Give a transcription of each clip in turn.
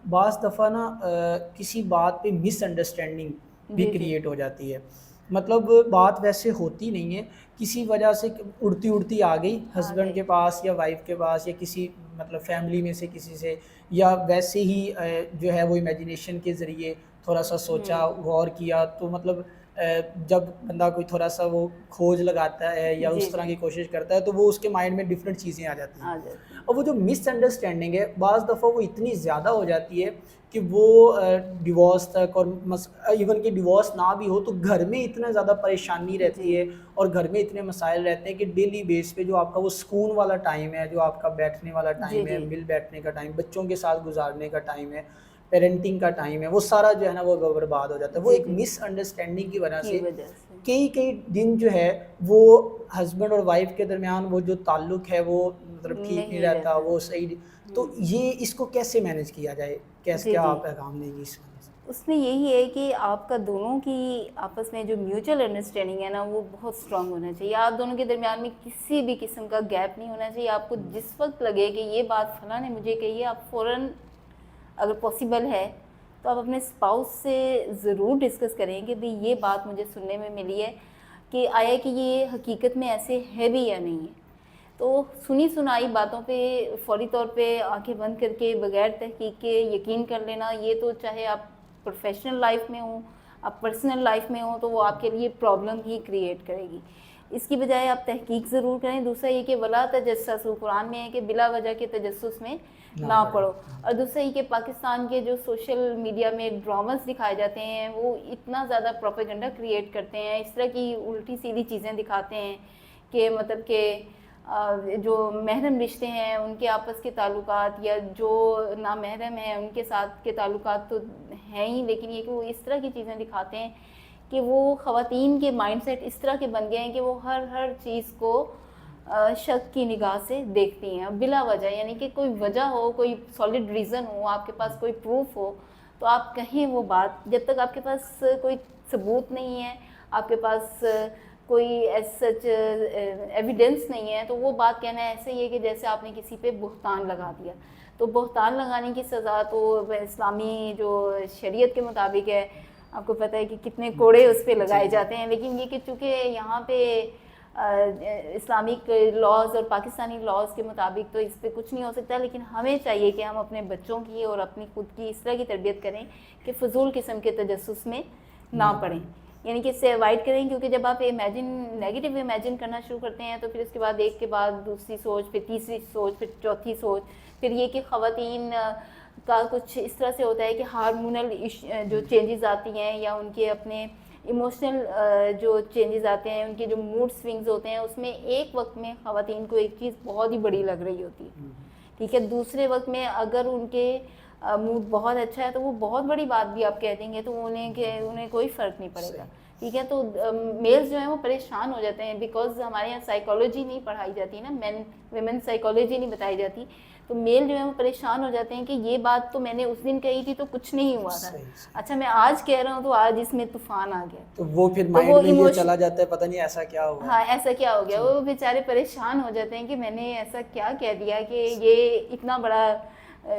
بعض دفعہ نا کسی بات پہ مس انڈرسٹینڈنگ بھی کریٹ ہو جاتی ہے. مطلب بات ویسے ہوتی نہیں ہے, کسی وجہ سے اڑتی آ گئی ہسبینڈ کے پاس یا وائف کے پاس یا کسی مطلب فیملی میں سے کسی سے, یا ویسے ہی جو ہے وہ امیجنیشن کے ذریعے تھوڑا سا سوچا غور کیا, تو مطلب جب بندہ کوئی تھوڑا سا وہ کھوج لگاتا ہے یا اس طرح کی کوشش کرتا ہے تو وہ اس کے مائنڈ میں ڈفرینٹ چیزیں آ جاتی ہیں. اور وہ جو مس انڈرسٹینڈنگ ہے بعض دفعہ وہ اتنی زیادہ ہو جاتی ہے کہ وہ ڈیورس تک, اور ایون کہ ڈیورس نہ بھی ہو تو گھر میں اتنا زیادہ پریشانی رہتی ہے اور گھر میں اتنے مسائل رہتے ہیں کہ ڈیلی بیس پہ جو آپ کا وہ سکون والا ٹائم ہے, جو آپ کا بیٹھنے والا ٹائم ہے, مل بیٹھنے کا ٹائم, بچوں کے ساتھ گزارنے کا ٹائم ہے, پیرنٹنگ کا ٹائم ہے, وہ سارا جو ہے نا وہ برباد ہو جاتا ہے. وہ ایک مس انڈرسٹینڈنگ کی وجہ سے کئی دن جو ہے وہ ہسبینڈ اور وائف کے درمیان وہ جو تعلق ہے وہ مطلب ٹھیک نہیں رہتا, وہ صحیح. تو یہ اس کو کیسے مینیج کیا جائے, کیسے کیا آپ پیغام دیں گی اس میں؟ اس میں یہی ہے کہ آپ کا دونوں کی آپس میں جو میوچل انڈرسٹینڈنگ ہے نا وہ بہت اسٹرانگ ہونا چاہیے. آپ دونوں کے درمیان میں کسی بھی قسم کا گیپ نہیں ہونا چاہیے. آپ کو جس وقت لگے کہ یہ بات فلاں نے مجھے کہی ہے, آپ فوراً اگر پاسبل ہے تو آپ اپنے اسپاؤس سے ضرور ڈسکس کریں کہ بھئی یہ بات مجھے سننے میں ملی ہے کہ آیا کہ یہ حقیقت میں ایسے ہے بھی یا نہیں ہے. تو سنی سنائی باتوں پہ فوری طور پہ آنکھیں بند کر کے بغیر تحقیق کے یقین کر لینا, یہ تو چاہے آپ پروفیشنل لائف میں ہوں آپ پرسنل لائف میں ہوں تو وہ آپ کے لیے پرابلم ہی کریٹ کرے گی. اس کی بجائے آپ تحقیق ضرور کریں. دوسرا یہ کہ ولا تجسسوا, قرآن میں ہے کہ بلا وجہ کے تجسس میں نہ پڑھو. اور دوسرا یہ کہ پاکستان کے جو سوشل میڈیا میں ڈراماز دکھائے جاتے ہیں وہ اتنا زیادہ پروپیگنڈا کریٹ کرتے ہیں, اس طرح کی الٹی سیدھی چیزیں دکھاتے ہیں کہ مطلب کہ جو محرم رشتے ہیں ان کے آپس کے تعلقات یا جو نامحرم ہیں ان کے ساتھ کے تعلقات تو ہیں ہی, لیکن یہ کہ وہ اس طرح کی چیزیں دکھاتے ہیں کہ وہ خواتین کے مائنڈ سیٹ اس طرح کے بن گئے ہیں کہ وہ ہر چیز کو شک کی نگاہ سے دیکھتی ہیں بلا وجہ. یعنی کہ کوئی وجہ ہو, کوئی سالڈ ریزن ہو, آپ کے پاس کوئی پروف ہو تو آپ کہیں وہ بات. جب تک آپ کے پاس کوئی ثبوت نہیں ہے, آپ کے پاس کوئی ایز سچ ایویڈنس نہیں ہے, تو وہ بات کہنا ایسے ہی ہے کہ جیسے آپ نے کسی پہ بہتان لگا دیا. تو بہتان لگانے کی سزا تو اسلامی جو شریعت کے مطابق ہے, آپ کو پتہ ہے کہ کتنے کوڑے اس پہ لگائے جاتے ہیں. لیکن یہ کہ چونکہ یہاں پہ اسلامک لاز اور پاکستانی لاز کے مطابق تو اس پہ کچھ نہیں ہو سکتا, لیکن ہمیں چاہیے کہ ہم اپنے بچوں کی اور اپنی خود کی اس طرح کی تربیت کریں کہ فضول قسم کے تجسس میں نہ پڑیں, یعنی کہ اس سے اوائڈ کریں. کیونکہ جب آپ نیگیٹو امیجن کرنا شروع کرتے ہیں تو پھر اس کے بعد ایک کے بعد دوسری سوچ, پھر تیسری سوچ, پھر چوتھی سوچ. پھر یہ کہ خواتین کا کچھ اس طرح سے ہوتا ہے کہ ہارمونل جو چینجز آتی ہیں یا ان کے اپنے ایموشنل جو چینجز آتے ہیں, ان کے جو موڈ سوئنگز ہوتے ہیں, اس میں ایک وقت میں خواتین کو ایک چیز بہت ہی بڑی لگ رہی ہوتی ہے, ٹھیک ہے. دوسرے وقت میں اگر ان کے موڈ بہت اچھا ہے تو وہ بہت بڑی بات بھی آپ کہہ دیں گے تو انہیں کوئی فرق نہیں پڑے گا, ٹھیک ہے. تو میلز جو ہیں وہ پریشان ہو جاتے ہیں بیکاز ہمارے یہاں سائیکالوجی نہیں پڑھائی جاتی نا, مین ویمن سائیکالوجی نہیں بتائی جاتی. تو میل جو ہے وہ پریشان ہو جاتے ہیں کہ یہ بات تو میں نے اس دن کہی تھی تو کچھ نہیں ہوا تھا, اچھا میں آج کہہ رہا ہوں تو آج اس میں طوفان آ گیا. تو وہ پھر مائنڈ میں یہ چلا جاتا ہے پتہ نہیں ایسا کیا ہوا. ہاں ایسا کیا ہو گیا, وہ بیچارے پریشان ہو جاتے ہیں کہ میں نے ایسا کیا کہہ دیا کہ یہ اتنا بڑا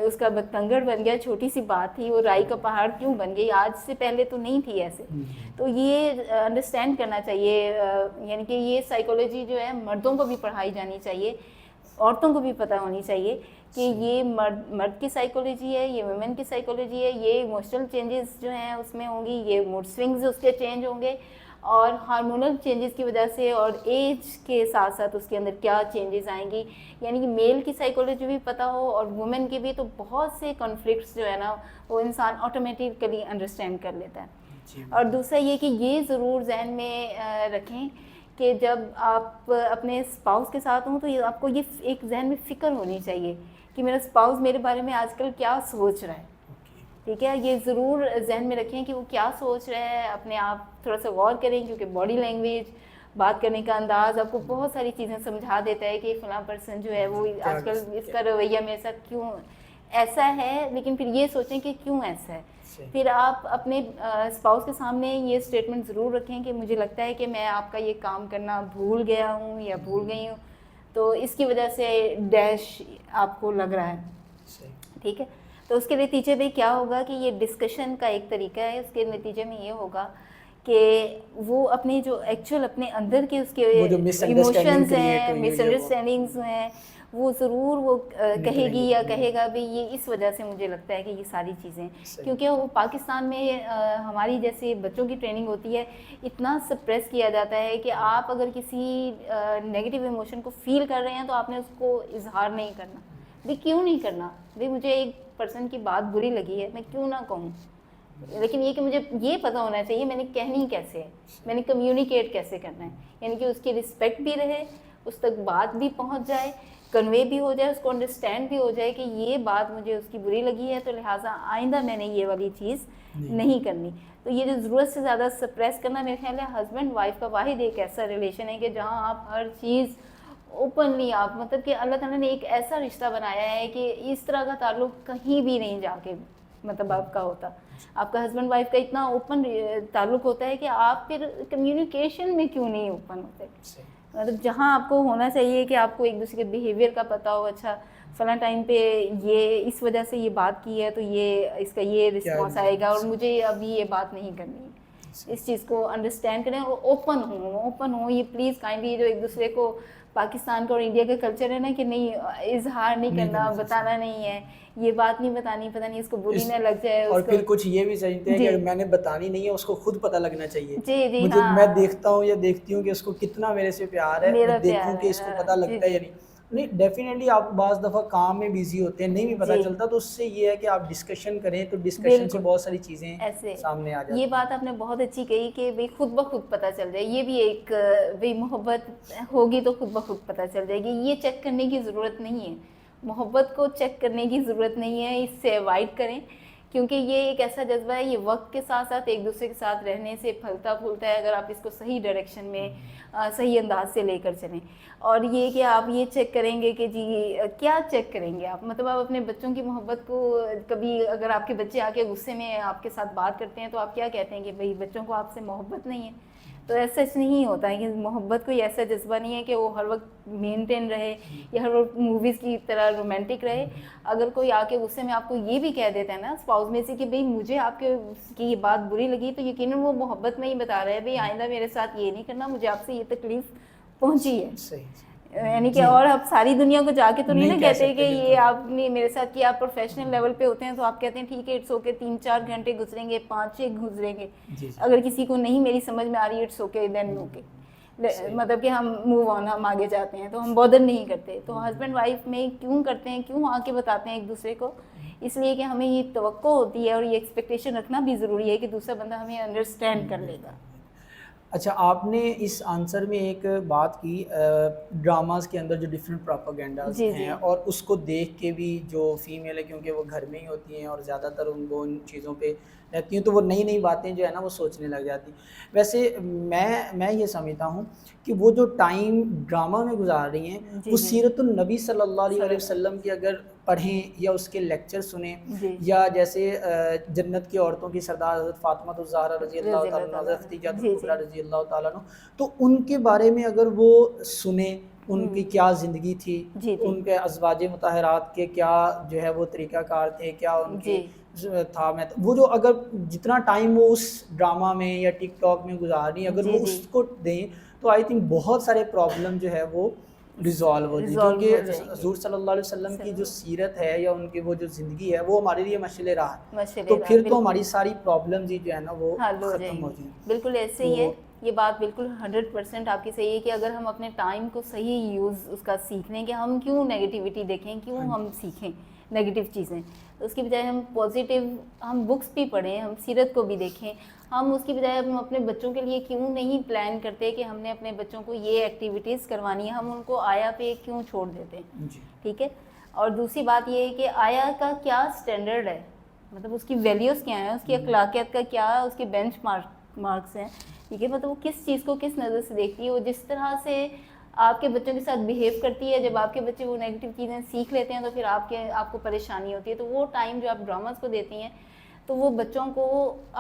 اس کا بتنگڑ بن گیا, چھوٹی سی بات تھی وہ رائی کا پہاڑ کیوں بن گئی, آج سے پہلے تو نہیں تھی ایسے. تو یہ انڈرسٹینڈ کرنا چاہیے, یعنی کہ یہ سائیکالوجی جو ہے مردوں کو بھی پڑھائی جانی چاہیے, عورتوں کو بھی پتہ ہونی چاہیے کہ یہ مرد کی سائیکالوجی ہے, یہ ویمن کی سائیکالوجی ہے, یہ ایموشنل چینجز جو ہیں اس میں ہوں گی, یہ موڈ سوئنگز اس کے چینج ہوں گے, اور ہارمونل چینجز کی وجہ سے اور ایج کے ساتھ ساتھ اس کے اندر کیا چینجز آئیں گی. یعنی کہ میل کی سائیکالوجی بھی پتہ ہو اور وومن کی بھی, تو بہت سے کنفلکٹس جو ہے نا وہ انسان آٹومیٹکلی انڈرسٹینڈ کر لیتا ہے. اور دوسرا یہ کہ یہ ضرور ذہن میں رکھیں کہ جب آپ اپنے اسپاؤس کے ساتھ ہوں تو یہ آپ کو یہ ایک ذہن میں فکر ہونی چاہیے کہ میرا اسپاؤس میرے بارے میں آج کل کیا سوچ رہا ہے, ٹھیک ہے. یہ ضرور ذہن میں رکھیں کہ وہ کیا سوچ رہا ہے, اپنے آپ تھوڑا سا غور کریں کیونکہ باڈی لینگویج, بات کرنے کا انداز آپ کو بہت ساری چیزیں سمجھا دیتا ہے کہ فلاں پرسن جو ہے وہ آج کل اس کا رویہ میں ایسا کیوں ایسا ہے. لیکن پھر یہ سوچیں کہ کیوں ایسا ہے. پھر آپ اپنے اسپاؤس کے سامنے یہ اسٹیٹمنٹ ضرور رکھیں کہ مجھے لگتا ہے کہ میں آپ کا یہ کام کرنا بھول گیا ہوں یا بھول گئی ہوں, تو اس کی وجہ سے ڈیش آپ کو لگ رہا ہے, ٹھیک ہے. تو اس کے نتیجے میں کیا ہوگا کہ یہ ڈسکشن کا ایک طریقہ ہے، اس کے نتیجے میں یہ ہوگا کہ وہ اپنے جو ایکچوئل اپنے اندر کے اس کے ایموشنز ہیں، مس انڈرسٹینڈنگز ہیں، وہ ضرور وہ کہے گی یا کہے گا بھی یہ اس وجہ سے مجھے لگتا ہے کہ یہ ساری چیزیں، کیونکہ وہ پاکستان میں ہماری جیسے بچوں کی ٹریننگ ہوتی ہے، اتنا سپریس کیا جاتا ہے کہ آپ اگر کسی نیگیٹو ایموشن کو فیل کر رہے ہیں تو آپ نے اس کو اظہار نہیں کرنا. بھی کیوں نہیں کرنا؟ بھی مجھے ایک پرسن کی بات بری لگی ہے، میں کیوں نہ کہوں، لیکن یہ کہ مجھے یہ پتہ ہونا چاہیے میں نے کہنی کیسے ہے، میں نے کمیونیکیٹ کیسے کرنا ہے، یعنی کہ اس کی رسپیکٹ بھی رہے، اس تک بات بھی پہنچ جائے، کنوے بھی ہو جائے، اس کو انڈرسٹینڈ بھی ہو جائے کہ یہ بات مجھے اس کی بری لگی ہے تو لہٰذا آئندہ میں نے یہ والی چیز نہیں کرنی. تو یہ جو ضرورت سے زیادہ سپریس کرنا، میرے خیال ہے ہسبینڈ وائف کا واحد ایک ایسا ریلیشن ہے کہ جہاں آپ ہر چیز اوپنلی، آپ مطلب کہ اللہ تعالیٰ نے ایک ایسا رشتہ بنایا ہے کہ اس طرح کا تعلق کہیں بھی نہیں جا کے مطلب آپ کا ہوتا. آپ کا ہسبینڈ وائف کا اتنا اوپن تعلق ہوتا ہے کہ آپ پھر کمیونیکیشن میں کیوں نہیں اوپن ہوتے. مطلب جہاں آپ کو ہونا چاہیے کہ آپ کو ایک دوسرے کے بیہیویئر کا پتہ ہو، اچھا فلاں ٹائم پہ یہ اس وجہ سے یہ بات کی ہے تو یہ اس کا یہ رسپانس آئے گا اور مجھے ابھی یہ بات نہیں کرنی. اس چیز کو انڈرسٹینڈ کریں اور اوپن ہوں. یہ پلیز کائنڈلی جو ایک دوسرے کو پاکستان کا اور انڈیا کا کلچر ہے نا کہ نہیں اظہار نہیں کرنا، بتانا نہیں ہے، یہ بات نہیں بتانی، پتہ نہیں اس کو بری نہ لگ جائے. اور پھر کچھ یہ بھی سمجھتے ہیں کہ میں نے بتانی نہیں ہے، اس کو خود پتہ لگنا چاہیے. جی مجھے میں دیکھتا ہوں یا دیکھتی ہوں کہ اس کو کتنا میرے سے پیار ہے، میں دیکھوں کہ اس کو پتہ لگتا ہے یا نہیں. ڈیفینیٹلی آپ بعض دفعہ کام میں بیزی ہوتے ہیں، نہیں بھی پتہ چلتا، تو اس سے یہ ہے کہ آپ ڈسکشن کریں تو ڈسکشن سے بہت ساری چیزیں سامنے آ جاتی ہیں. یہ بات آپ نے بہت اچھی کہی کہ بھئی خود بخود پتہ چل جائے. یہ بھی ایک بھئی محبت ہوگی تو خود بخود پتہ چل جائے گی. یہ چیک کرنے کی ضرورت نہیں ہے، محبت کو چیک کرنے کی ضرورت نہیں ہے، اس سے اوائڈ کریں کیونکہ یہ ایک ایسا جذبہ ہے، یہ وقت کے ساتھ ساتھ ایک دوسرے کے ساتھ رہنے سے پھلتا پھولتا ہے اگر آپ اس کو صحیح ڈائریکشن میں صحیح انداز سے لے کر چلیں. اور یہ کہ آپ یہ چیک کریں گے کہ جی کیا چیک کریں گے آپ، مطلب آپ اپنے بچوں کی محبت کو کبھی اگر آپ کے بچے آ کے غصے میں آپ کے ساتھ بات کرتے ہیں تو آپ کیا کہتے ہیں کہ بھئی بچوں کو آپ سے محبت نہیں ہے؟ تو ایسا نہیں ہوتا ہے کہ محبت کوئی ایسا جذبہ نہیں ہے کہ وہ ہر وقت مینٹین رہے یا ہر وقت موویز کی طرح رومانٹک رہے. اگر کوئی آ کے غصے میں آپ کو یہ بھی کہہ دیتا ہے نا اسپاؤس میں سے کہ بھئی مجھے آپ کے کی یہ بات بری لگی، تو یقیناً وہ محبت میں ہی بتا رہا ہے بھئی آئندہ میرے ساتھ یہ نہیں کرنا، مجھے آپ سے یہ تکلیف پہنچی ہے. یعنی کہ اور آپ ساری دنیا کو جا کے تو نہیں نا کہتے کہ یہ آپ نے میرے ساتھ کیا. آپ پروفیشنل لیول پہ ہوتے ہیں تو آپ کہتے ہیں ٹھیک ہے اٹس اوکے، 3-4 گھنٹے گزریں گے، 5-6 گزریں گے، اگر کسی کو نہیں میری سمجھ میں آ رہی ہے اٹس اوکے دین اوکے، مطلب کہ ہم موو آن، ہم آگے جاتے ہیں تو ہم بودر نہیں کرتے. تو ہسبینڈ وائف میں کیوں کرتے ہیں، کیوں آ کے بتاتے ہیں ایک دوسرے کو؟ اس لیے کہ ہمیں یہ توقع ہوتی ہے اور یہ ایکسپیکٹیشن رکھنا بھی ضروری ہے کہ دوسرا بندہ ہمیں انڈرسٹینڈ کر لے گا. اچھا، آپ نے اس آنسر میں ایک بات کی ڈراماز کے اندر جو ڈفرینٹ پراپاگینڈاز ہیں اور اس کو دیکھ کے بھی جو فیمیل ہے کیونکہ وہ گھر میں ہی ہوتی ہیں اور زیادہ تر ان کو ان چیزوں پہ رہتی ہیں تو وہ نئی نئی باتیں جو ہے نا وہ سوچنے لگ جاتی. ویسے میں یہ سمجھتا ہوں کہ وہ جو ٹائم ڈرامہ میں گزار رہی ہیں وہ سیرت النبی صلی اللہ علیہ وسلم کی اگر پڑھیں یا اس کے لیکچر سنیں یا جیسے جنت کی عورتوں کی سردار حضرت فاطمہ الزہرا رضی اللہ تعالیٰ عنہ، حضرت خدیجہ کبریٰ رضی اللہ تعالیٰ عنہ، تو ان کے بارے میں اگر وہ سنیں ان کی کیا زندگی تھی، ان کے ازواج مطہرات کے کیا جو ہے وہ طریقہ کار تھے، کیا ان کی تھا، میں وہ جو اگر جتنا ٹائم وہ اس ڈرامہ میں یا ٹک ٹاک میں گزارنی اگر وہ اس کو دیں تو آئی تھنک بہت سارے پرابلم جو ہے وہ ریزالو ہو جائے، کیونکہ حضور صلی اللہ علیہ وسلم کی جو سیرت ہے یا ان کی وہ جو زندگی ہے وہ ہمارے لیے مشعل راہ ہے، تو پھر تو ہماری ساری پرابلمز جو ہے نا وہ ختم ہو جائیں. بالکل ایسے ہی ہے. یہ بات بالکل 100% آپ کی صحیح ہے کہ اگر ہم اپنے ٹائم کو صحیح یوز اس کا سیکھ لیں کہ ہم کیوں نیگیٹیوٹی دیکھیں، کیوں ہم سیکھیں نیگیٹو چیزیں، تو اس کی بجائے ہم پازیٹیو، ہم بکس بھی پڑھیں، ہم سیرت کو بھی دیکھیں. ہم اس کی بجائے ہم اپنے بچوں کے لیے کیوں نہیں پلان کرتے کہ ہم نے اپنے بچوں کو یہ ایکٹیویٹیز کروانی ہے، ہم ان کو آیا پہ کیوں چھوڑ دیتے ہیں. ٹھیک ہے. اور دوسری بات یہ ہے کہ آیا کا کیا اسٹینڈرڈ ہے، مطلب اس کی ویلیوز کیا ہیں، اس کی اخلاقیات کا کیا اس کے بینچ مارکس ہیں. ٹھیک ہے. مطلب وہ کس چیز کو کس نظر سے دیکھتی ہے، وہ جس طرح سے آپ کے بچوں کے ساتھ بیہیو کرتی ہے، جب آپ کے بچے وہ نیگیٹو چیزیں سیکھ لیتے ہیں تو پھر آپ کو پریشانی ہوتی ہے. تو وہ ٹائم جو آپ ڈراماز کو دیتی ہیں تو وہ بچوں کو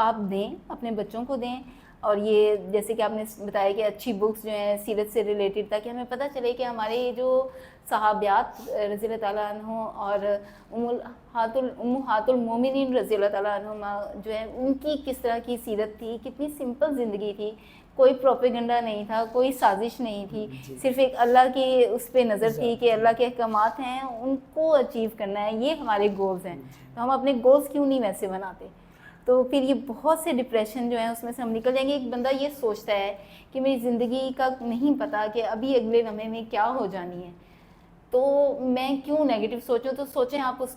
آپ دیں، اپنے بچوں کو دیں. اور یہ جیسے کہ آپ نے بتایا کہ اچھی بکس جو ہیں سیرت سے ریلیٹڈ، تاکہ ہمیں پتہ چلے کہ ہمارے یہ جو صحابیات رضی اللہ تعالیٰ عنہ اور امہات المومنین رضی اللہ تعالیٰ عنہما جو ہے ان کی کس طرح کی سیرت تھی، کتنی سمپل زندگی تھی، کوئی پروپیگنڈا نہیں تھا، کوئی سازش نہیں تھی، صرف ایک اللہ کی اس پہ نظر تھی کہ اللہ کے احکامات ہیں ان کو اچیو کرنا ہے، یہ ہمارے گولز ہیں، تو ہم اپنے گولز کیوں نہیں ویسے بناتے؟ تو پھر یہ بہت سے ڈپریشن جو ہیں اس میں سے ہم نکل جائیں گے۔ ایک بندہ یہ سوچتا ہے کہ میری زندگی کا نہیں پتہ کہ ابھی اگلے لمحے میں کیا ہو جانی ہے، تو میں کیوں نیگیٹو سوچوں؟ تو سوچیں آپ، اس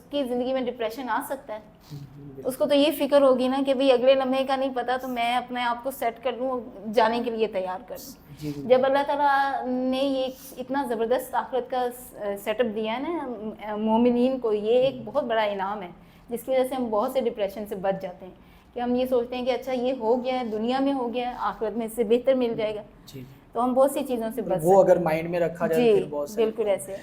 کی زندگی میں ڈپریشن آ سکتا ہے، اس کو تو یہ فکر ہوگی نا کہ بھئی اگلے لمحے کا نہیں پتہ، تو میں اپنے آپ کو سیٹ کر لوں، جانے کے لیے تیار کر لوں۔ جب اللہ تعالیٰ نے یہ اتنا زبردست آخرت کا سیٹ اپ دیا ہے نا مومنین کو، یہ ایک بہت بڑا انعام ہے جس کی وجہ سے ہم بہت سے ڈپریشن سے بچ جاتے ہیں، کہ ہم یہ سوچتے ہیں کہ اچھا یہ ہو گیا ہے، دنیا میں ہو گیا ہے، آخرت میں اس سے بہتر مل جائے گا، تو ہم بہت سی چیزوں سے بچ سکتے ہیں۔ وہ اگر مائنڈ میں رکھا جائے جی پھر بہت بالکل ایسے